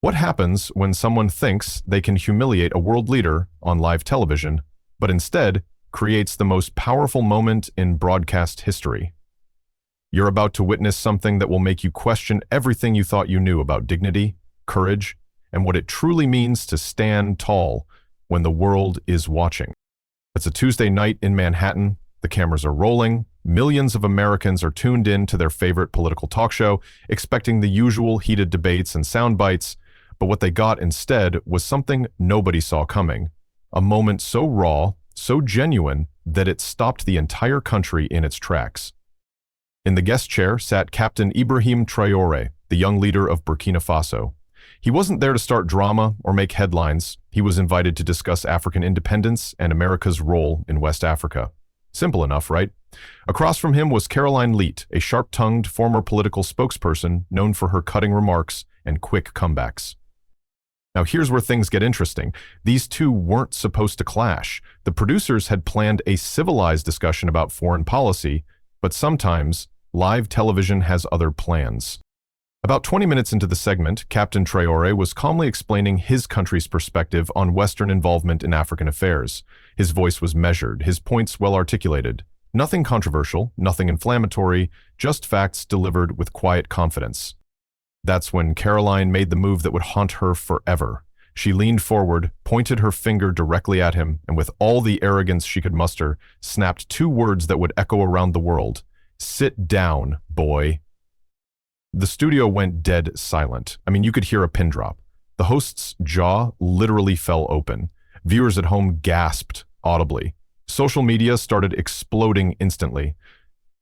What happens when someone thinks they can humiliate a world leader on live television, but instead creates the most powerful moment in broadcast history? You're about to witness something that will make you question everything you thought you knew about dignity, courage, and what it truly means to stand tall when the world is watching. It's a Tuesday night in Manhattan. The cameras are rolling. Millions of Americans are tuned in to their favorite political talk show, expecting the usual heated debates and sound bites. But what they got instead was something nobody saw coming. A moment so raw, so genuine, that it stopped the entire country in its tracks. In the guest chair sat Captain Ibrahim Traoré, the young leader of Burkina Faso. He wasn't there to start drama or make headlines. He was invited to discuss African independence and America's role in West Africa. Simple enough, right? Across from him was Karoline Leavitt, a sharp-tongued former political spokesperson known for her cutting remarks and quick comebacks. Now here's where things get interesting. These two weren't supposed to clash. The producers had planned a civilized discussion about foreign policy, but sometimes live television has other plans. About 20 minutes into the segment, Captain Traoré was calmly explaining his country's perspective on Western involvement in African affairs. His voice was measured, his points well articulated. Nothing controversial, nothing inflammatory, just facts delivered with quiet confidence. That's when Karoline made the move that would haunt her forever. She leaned forward, pointed her finger directly at him, and with all the arrogance she could muster, snapped two words that would echo around the world. "Sit down, boy." The studio went dead silent. You could hear a pin drop. The host's jaw literally fell open. Viewers at home gasped audibly. Social media started exploding instantly.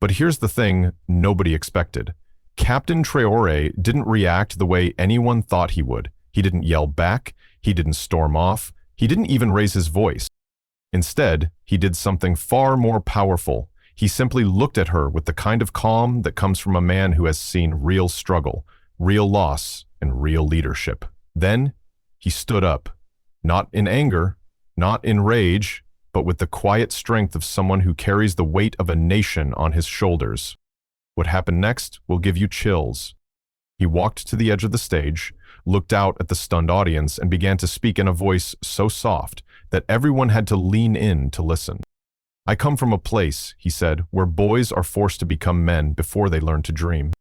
But here's the thing nobody expected. Captain Traoré didn't react the way anyone thought he would. He didn't yell back. He didn't storm off. He didn't even raise his voice. Instead, he did something far more powerful. He simply looked at her with the kind of calm that comes from a man who has seen real struggle, real loss, and real leadership. Then, he stood up. Not in anger, not in rage, but with the quiet strength of someone who carries the weight of a nation on his shoulders. What happened next will give you chills. He walked to the edge of the stage, looked out at the stunned audience, and began to speak in a voice so soft that everyone had to lean in to listen. "I come from a place," he said, "where boys are forced to become men before they learn to dream."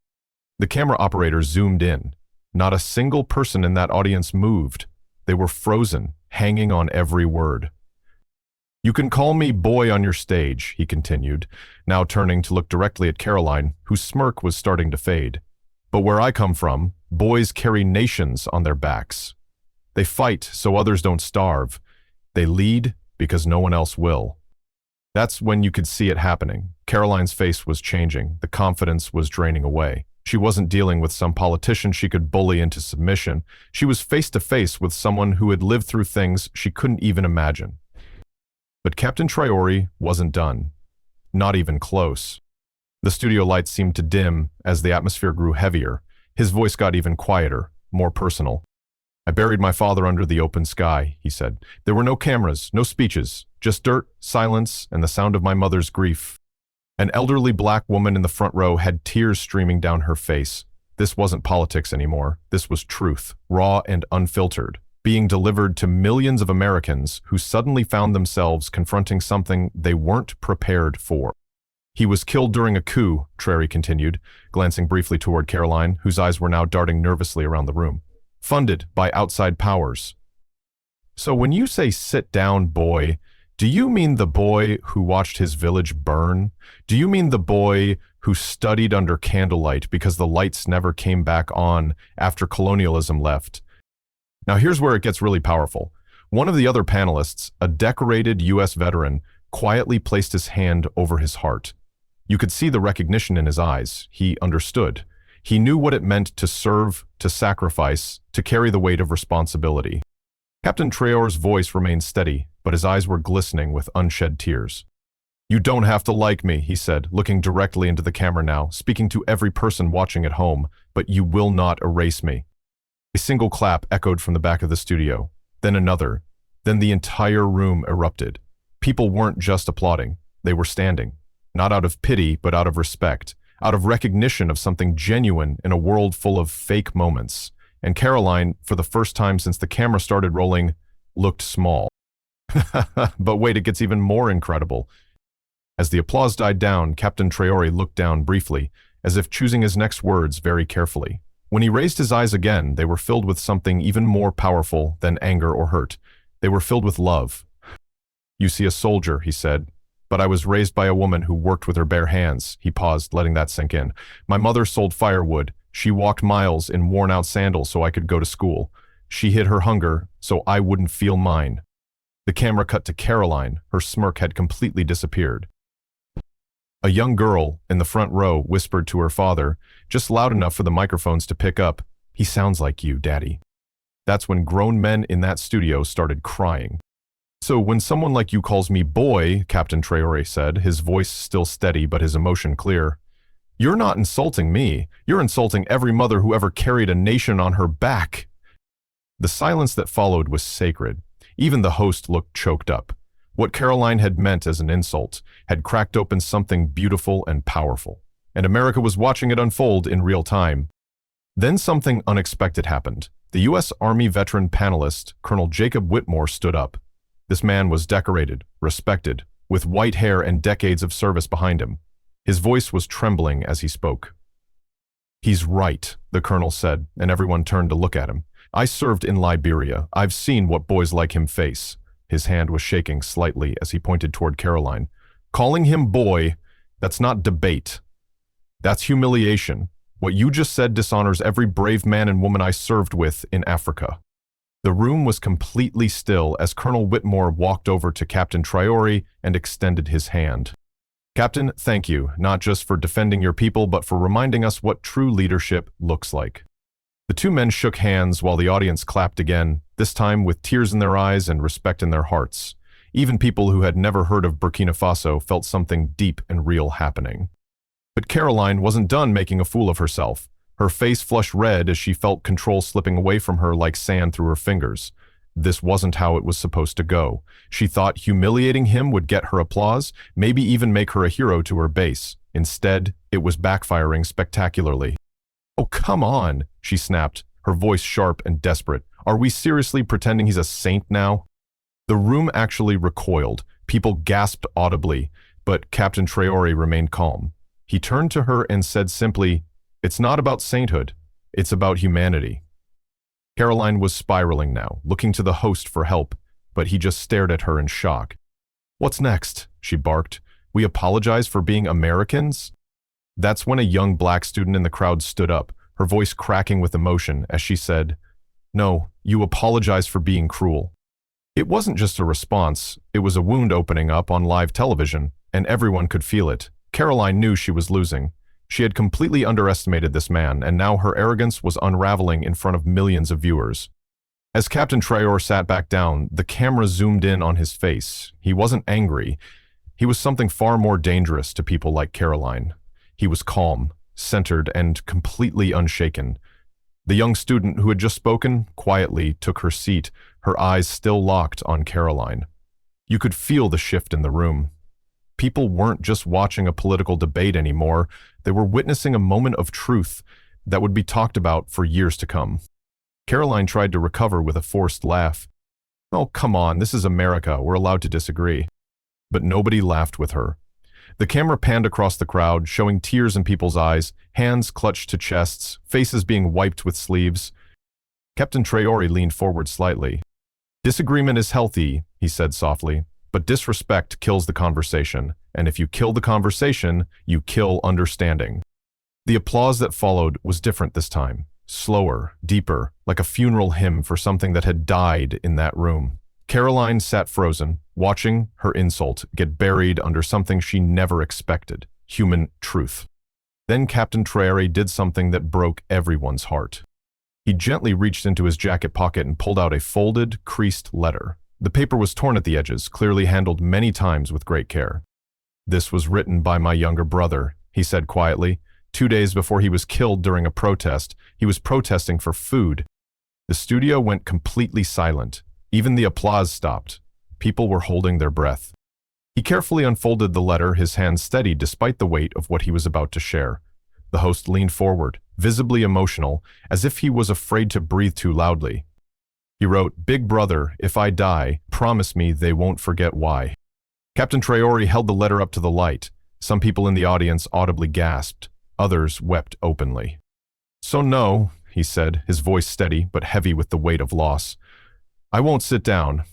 The camera operator zoomed in. Not a single person in that audience moved. They were frozen, hanging on every word. "You can call me boy on your stage," he continued, now turning to look directly at Karoline, whose smirk was starting to fade. "But where I come from, boys carry nations on their backs. They fight so others don't starve. They lead because no one else will." That's when you could see it happening. Karoline's face was changing. The confidence was draining away. She wasn't dealing with some politician she could bully into submission. She was face to face with someone who had lived through things she couldn't even imagine. But Captain Traoré wasn't done. Not even close. The studio lights seemed to dim as the atmosphere grew heavier. His voice got even quieter, more personal. "I buried my father under the open sky," he said. "There were no cameras, no speeches, just dirt, silence, and the sound of my mother's grief." An elderly black woman in the front row had tears streaming down her face. This wasn't politics anymore. This was truth, raw and unfiltered, being delivered to millions of Americans who suddenly found themselves confronting something they weren't prepared for. "He was killed during a coup," Traoré continued, glancing briefly toward Karoline, whose eyes were now darting nervously around the room. "Funded by outside powers." "So when you say sit down, boy, do you mean the boy who watched his village burn? Do you mean the boy who studied under candlelight because the lights never came back on after colonialism left?" Now here's where it gets really powerful. One of the other panelists, a decorated U.S. veteran, quietly placed his hand over his heart. You could see the recognition in his eyes. He understood. He knew what it meant to serve, to sacrifice, to carry the weight of responsibility. Captain Traoré's voice remained steady, but his eyes were glistening with unshed tears. "You don't have to like me," he said, looking directly into the camera now, speaking to every person watching at home, "but you will not erase me." A single clap echoed from the back of the studio, then another, then the entire room erupted. People weren't just applauding, they were standing, not out of pity, but out of respect, out of recognition of something genuine in a world full of fake moments. and Karoline, for the first time since the camera started rolling, looked small. But wait, it gets even more incredible. As the applause died down, Captain Traoré looked down briefly, as if choosing his next words very carefully. When he raised his eyes again, they were filled with something even more powerful than anger or hurt. They were filled with love. "You see a soldier," he said, "but I was raised by a woman who worked with her bare hands." He paused, letting that sink in. "My mother sold firewood. She walked miles in worn-out sandals so I could go to school. She hid her hunger so I wouldn't feel mine." The camera cut to Karoline. Her smirk had completely disappeared. A young girl in the front row whispered to her father, just loud enough for the microphones to pick up, "He sounds like you, Daddy." That's when grown men in that studio started crying. "So when someone like you calls me boy," Captain Traoré said, his voice still steady but his emotion clear, "you're not insulting me. You're insulting every mother who ever carried a nation on her back." The silence that followed was sacred. Even the host looked choked up. What Karoline had meant as an insult had cracked open something beautiful and powerful, and America was watching it unfold in real time. Then something unexpected happened. The U.S. Army veteran panelist, Colonel Jacob Whitmore, stood up. This man was decorated, respected, with white hair and decades of service behind him. His voice was trembling as he spoke. "He's right," the colonel said, and everyone turned to look at him. "I served in Liberia. I've seen what boys like him face." His hand was shaking slightly as he pointed toward Karoline. "Calling him boy, that's not debate. That's humiliation. What you just said dishonors every brave man and woman I served with in Africa." The room was completely still as Colonel Whitmore walked over to Captain Traoré and extended his hand. "Captain, thank you, not just for defending your people, but for reminding us what true leadership looks like." The two men shook hands while the audience clapped again, this time with tears in their eyes and respect in their hearts. Even people who had never heard of Burkina Faso felt something deep and real happening. But Karoline wasn't done making a fool of herself. Her face flushed red as she felt control slipping away from her like sand through her fingers. This wasn't how it was supposed to go. She thought humiliating him would get her applause, maybe even make her a hero to her base. Instead, it was backfiring spectacularly. "Oh, come on," she snapped, her voice sharp and desperate. "Are we seriously pretending he's a saint now?" The room actually recoiled. People gasped audibly, but Captain Traoré remained calm. He turned to her and said simply, "It's not about sainthood. It's about humanity." Karoline was spiraling now, looking to the host for help, but he just stared at her in shock. "What's next?" she barked. "We apologize for being Americans?" That's when a young black student in the crowd stood up, her voice cracking with emotion as she said, "No, you apologize for being cruel." It wasn't just a response, it was a wound opening up on live television, and everyone could feel it. Karoline knew she was losing. She had completely underestimated this man, and now her arrogance was unraveling in front of millions of viewers. As Captain Traoré sat back down, the camera zoomed in on his face. He wasn't angry. He was something far more dangerous to people like Karoline. He was calm, centered, and completely unshaken. The young student who had just spoken quietly took her seat, her eyes still locked on Karoline. You could feel the shift in the room. People weren't just watching a political debate anymore, they were witnessing a moment of truth that would be talked about for years to come. Karoline tried to recover with a forced laugh. "Oh, come on, this is America, we're allowed to disagree." But nobody laughed with her. The camera panned across the crowd, showing tears in people's eyes, hands clutched to chests, faces being wiped with sleeves. Captain Traoré leaned forward slightly. "Disagreement is healthy," he said softly, "but disrespect kills the conversation, and if you kill the conversation, you kill understanding." The applause that followed was different this time, slower, deeper, like a funeral hymn for something that had died in that room. Karoline sat frozen, watching her insult get buried under something she never expected, human truth. Then Captain Traoré did something that broke everyone's heart. He gently reached into his jacket pocket and pulled out a folded, creased letter. The paper was torn at the edges, clearly handled many times with great care. "This was written by my younger brother," he said quietly. 2 days before he was killed during a protest, he was protesting for food. The studio went completely silent. Even the applause stopped. People were holding their breath. He carefully unfolded the letter, his hand steady despite the weight of what he was about to share. The host leaned forward, visibly emotional, as if he was afraid to breathe too loudly. He wrote, "Big brother, if I die, promise me they won't forget why." Captain Traoré held the letter up to the light. Some people in the audience audibly gasped. Others wept openly. "So no," he said, his voice steady but heavy with the weight of loss. "I won't sit down,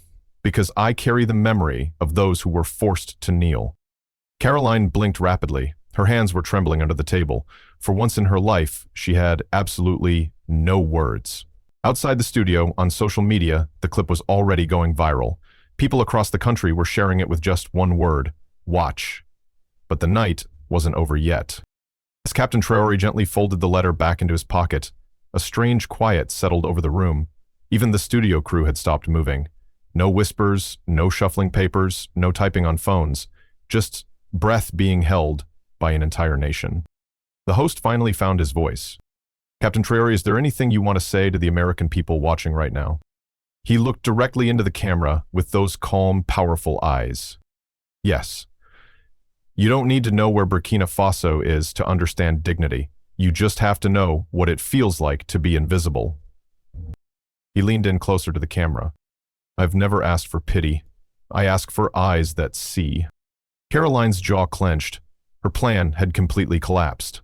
because I carry the memory of those who were forced to kneel." Karoline blinked rapidly. Her hands were trembling under the table. For once in her life, she had absolutely no words. Outside the studio, on social media, the clip was already going viral. People across the country were sharing it with just one word: watch. But the night wasn't over yet. As Captain Traoré gently folded the letter back into his pocket, a strange quiet settled over the room. Even the studio crew had stopped moving. No whispers, no shuffling papers, no typing on phones, just breath being held by an entire nation. The host finally found his voice. "Captain Traoré, is there anything you want to say to the American people watching right now?" He looked directly into the camera with those calm, powerful eyes. "Yes. You don't need to know where Burkina Faso is to understand dignity. You just have to know what it feels like to be invisible." He leaned in closer to the camera. "I've never asked for pity. I ask for eyes that see." Karoline's jaw clenched. Her plan had completely collapsed.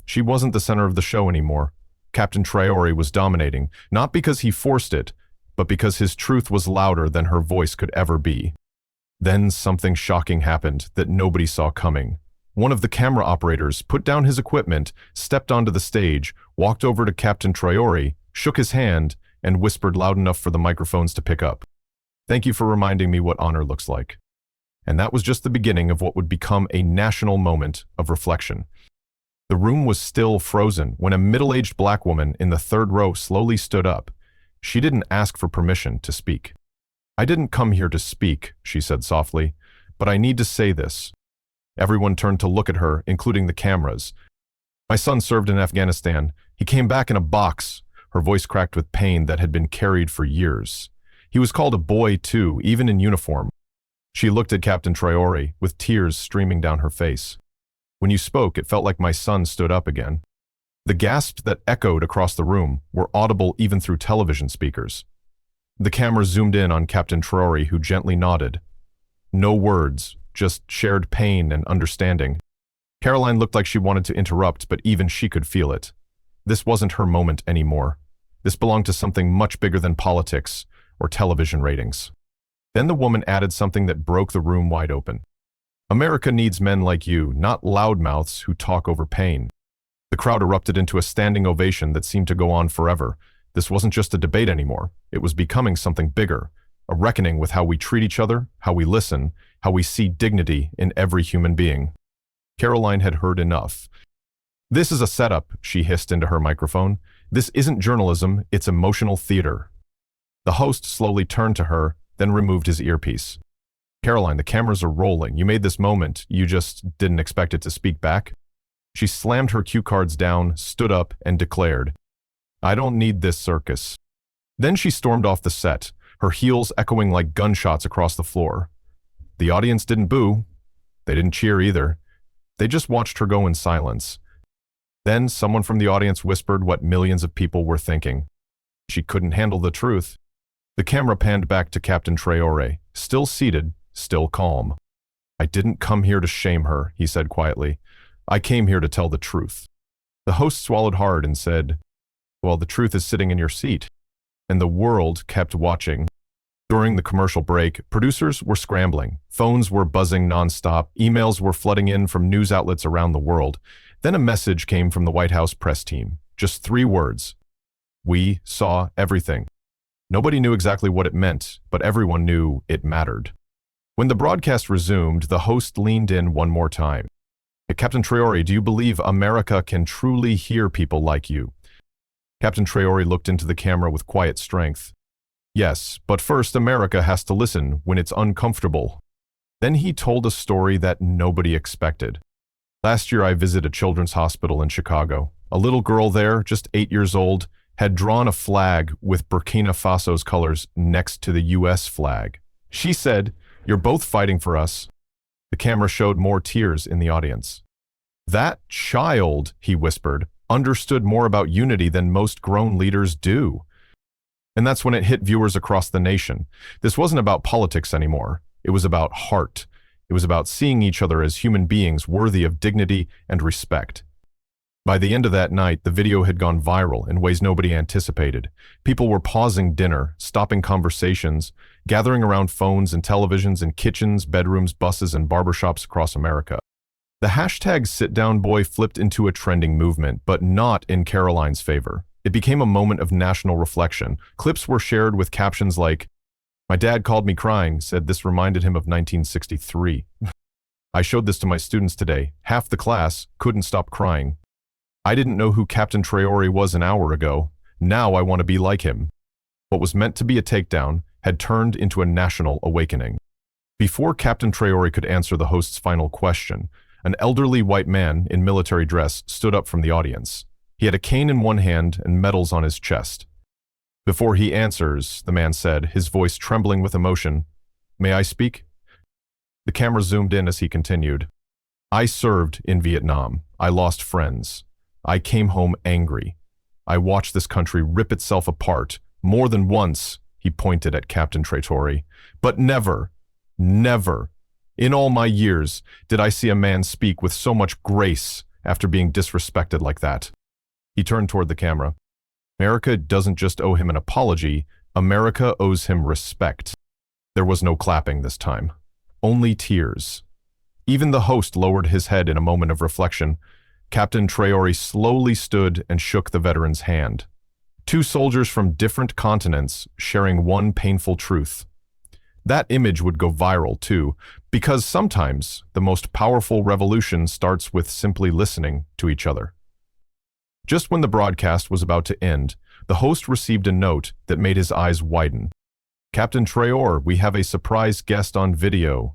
She wasn't the center of the show anymore. Captain Traoré was dominating, not because he forced it, but because his truth was louder than her voice could ever be. Then something shocking happened that nobody saw coming. One of the camera operators put down his equipment, stepped onto the stage, walked over to Captain Traoré, shook his hand, and whispered loud enough for the microphones to pick up. "Thank you for reminding me what honor looks like." And that was just the beginning of what would become a national moment of reflection. The room was still frozen when a middle-aged black woman in the third row slowly stood up. She didn't ask for permission to speak. "I didn't come here to speak," she said softly, "but I need to say this." Everyone turned to look at her, including the cameras. "My son served in Afghanistan. He came back in a box." Her voice cracked with pain that had been carried for years. "He was called a boy, too, even in uniform." She looked at Captain Traoré, with tears streaming down her face. "When you spoke, it felt like my son stood up again." The gasps that echoed across the room were audible even through television speakers. The camera zoomed in on Captain Traoré, who gently nodded. No words, just shared pain and understanding. Karoline looked like she wanted to interrupt, but even she could feel it. This wasn't her moment anymore. This belonged to something much bigger than politics or television ratings. Then the woman added something that broke the room wide open. "America needs men like you, not loudmouths who talk over pain." The crowd erupted into a standing ovation that seemed to go on forever. This wasn't just a debate anymore. It was becoming something bigger, a reckoning with how we treat each other, how we listen, how we see dignity in every human being. Karoline had heard enough. "This is a setup," she hissed into her microphone. "This isn't journalism, it's emotional theater." The host slowly turned to her, then removed his earpiece. "Karoline, the cameras are rolling. You made this moment. You just didn't expect it to speak back." She slammed her cue cards down, stood up, and declared, "I don't need this circus." Then she stormed off the set, her heels echoing like gunshots across the floor. The audience didn't boo. They didn't cheer either. They just watched her go in silence. Then someone from the audience whispered what millions of people were thinking. She couldn't handle the truth. The camera panned back to Captain Traoré, still seated, still calm. "I didn't come here to shame her," he said quietly. "I came here to tell the truth." The host swallowed hard and said, "Well, the truth is sitting in your seat." And the world kept watching. During the commercial break, producers were scrambling. Phones were buzzing nonstop. Emails were flooding in from news outlets around the world. Then a message came from the White House press team. Just 3 words. "We saw everything." Nobody knew exactly what it meant, but everyone knew it mattered. When the broadcast resumed, the host leaned in one more time. "Captain Traoré, do you believe America can truly hear people like you?" Captain Traoré looked into the camera with quiet strength. "Yes, but first America has to listen when it's uncomfortable." Then he told a story that nobody expected. "Last year I visited a children's hospital in Chicago. A little girl there, just 8 years old, had drawn a flag with Burkina Faso's colors next to the US flag. She said, 'You're both fighting for us.'" The camera showed more tears in the audience. "That child," he whispered, understood more about unity than most grown leaders do. And that's when it hit viewers across the nation. This wasn't about politics anymore. It was about heart. It was about seeing each other as human beings worthy of dignity and respect. By the end of that night, the video had gone viral in ways nobody anticipated. People were pausing dinner, stopping conversations, gathering around phones and televisions in kitchens, bedrooms, buses, and barbershops across America. The hashtag #SitDownBoy flipped into a trending movement, but not in Karoline's favor. It became a moment of national reflection. Clips were shared with captions like, "My dad called me crying, said this reminded him of 1963. I showed this to my students today. Half the class couldn't stop crying. I didn't know who Captain Traoré was an hour ago. Now I want to be like him." What was meant to be a takedown had turned into a national awakening. Before Captain Traoré could answer the host's final question, an elderly white man in military dress stood up from the audience. He had a cane in one hand and medals on his chest. "Before he answers," the man said, his voice trembling with emotion, "may I speak?" The camera zoomed in as he continued. "I served in Vietnam. I lost friends. I came home angry. I watched this country rip itself apart. More than once," he pointed at Captain Traoré, "but never, never, in all my years, did I see a man speak with so much grace after being disrespected like that." He turned toward the camera. America doesn't just owe him an apology, America owes him respect. There was no clapping this time, only tears. Even the host lowered his head in a moment of reflection. Captain Traoré slowly stood and shook the veteran's hand. Two soldiers from different continents sharing one painful truth. That image would go viral too, because sometimes the most powerful revolution starts with simply listening to each other. Just when the broadcast was about to end, the host received a note that made his eyes widen. "Captain Traoré, we have a surprise guest on video."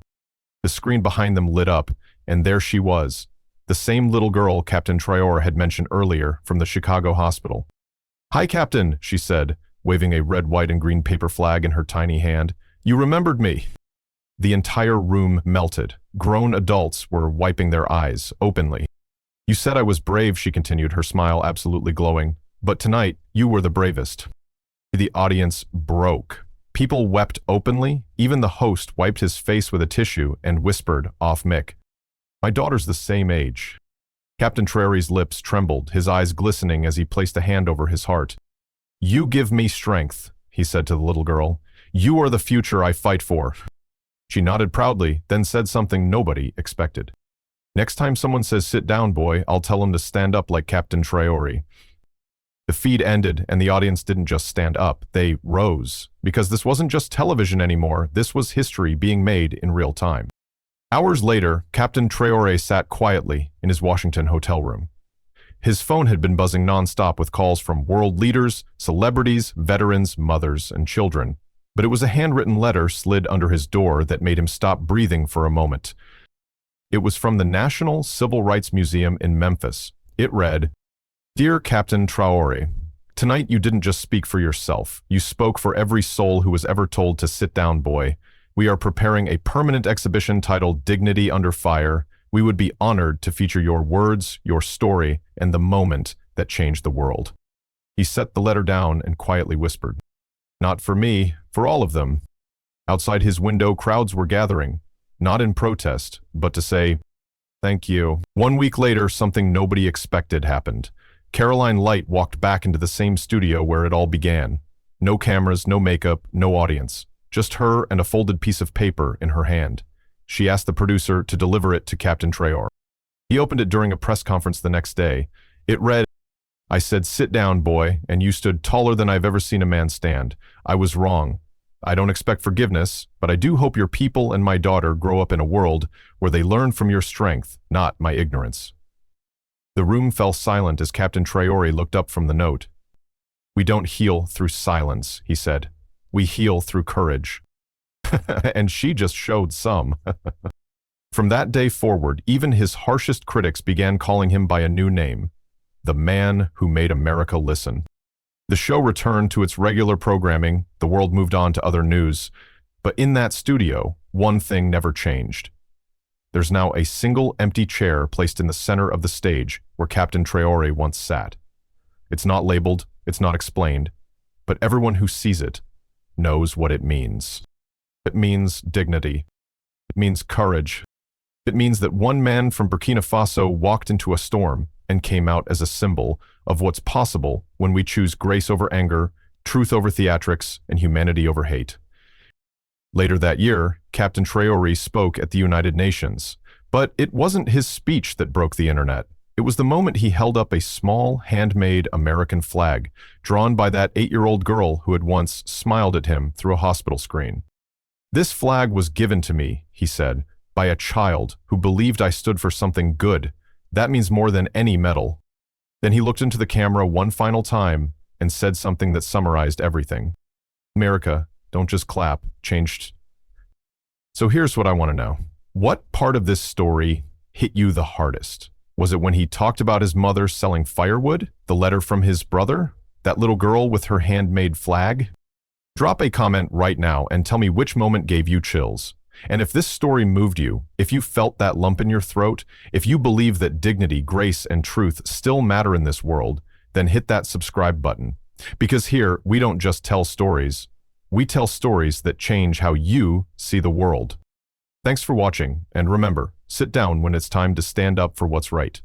The screen behind them lit up, and there she was, the same little girl Captain Traoré had mentioned earlier from the Chicago hospital. "Hi, Captain," she said, waving a red, white, and green paper flag in her tiny hand. "You remembered me." The entire room melted. Grown adults were wiping their eyes openly. "You said I was brave," she continued, her smile absolutely glowing. "But tonight, you were the bravest." The audience broke. People wept openly. Even the host wiped his face with a tissue and whispered off mic, "My daughter's the same age." Captain Traoré's lips trembled, his eyes glistening as he placed a hand over his heart. "You give me strength," he said to the little girl. "You are the future I fight for." She nodded proudly, then said something nobody expected. "Next time someone says, 'Sit down, boy,' I'll tell them to stand up like Captain Traoré." The feed ended, and the audience didn't just stand up, they rose. Because this wasn't just television anymore, this was history being made in real time. Hours later, Captain Traoré sat quietly in his Washington hotel room. His phone had been buzzing nonstop with calls from world leaders, celebrities, veterans, mothers, and children. But it was a handwritten letter slid under his door that made him stop breathing for a moment. It was from the National Civil Rights Museum in Memphis. It read, "Dear Captain Traoré, tonight you didn't just speak for yourself. You spoke for every soul who was ever told to sit down, boy. We are preparing a permanent exhibition titled Dignity Under Fire. We would be honored to feature your words, your story, and the moment that changed the world." He set the letter down and quietly whispered, "Not for me, for all of them." Outside his window, crowds were gathering, not in protest, but to say, "Thank you." 1 week later, something nobody expected happened. Karoline Leavitt walked back into the same studio where it all began. No cameras, no makeup, no audience. Just her and a folded piece of paper in her hand. She asked the producer to deliver it to Captain Traoré. He opened it during a press conference the next day. It read, "I said, 'Sit down, boy,' and you stood taller than I've ever seen a man stand. I was wrong. I don't expect forgiveness, but I do hope your people and my daughter grow up in a world where they learn from your strength, not my ignorance." The room fell silent as Captain Traoré looked up from the note. "We don't heal through silence," he said. "We heal through courage." And she just showed some. From that day forward, even his harshest critics began calling him by a new name, the man who made America listen. The show returned to its regular programming, the world moved on to other news, but in that studio, one thing never changed. There's now a single empty chair placed in the center of the stage where Captain Traoré once sat. It's not labeled, it's not explained, but everyone who sees it knows what it means. It means dignity. It means courage. It means that one man from Burkina Faso walked into a storm and came out as a symbol of what's possible when we choose grace over anger, truth over theatrics, and humanity over hate. Later that year, Captain Traoré spoke at the United Nations, but it wasn't his speech that broke the internet. It was the moment he held up a small, handmade American flag, drawn by that 8-year-old girl who had once smiled at him through a hospital screen. "This flag was given to me," he said, "by a child who believed I stood for something good. That means more than any medal." Then he looked into the camera one final time and said something that summarized everything. "America, don't just clap, changed." So here's what I want to know. What part of this story hit you the hardest? Was it when he talked about his mother selling firewood, the letter from his brother, that little girl with her handmade flag? Drop a comment right now and tell me which moment gave you chills. And if this story moved you, if you felt that lump in your throat, if you believe that dignity, grace, and truth still matter in this world, then hit that subscribe button. Because here, we don't just tell stories. We tell stories that change how you see the world. Thanks for watching, and remember, sit down when it's time to stand up for what's right.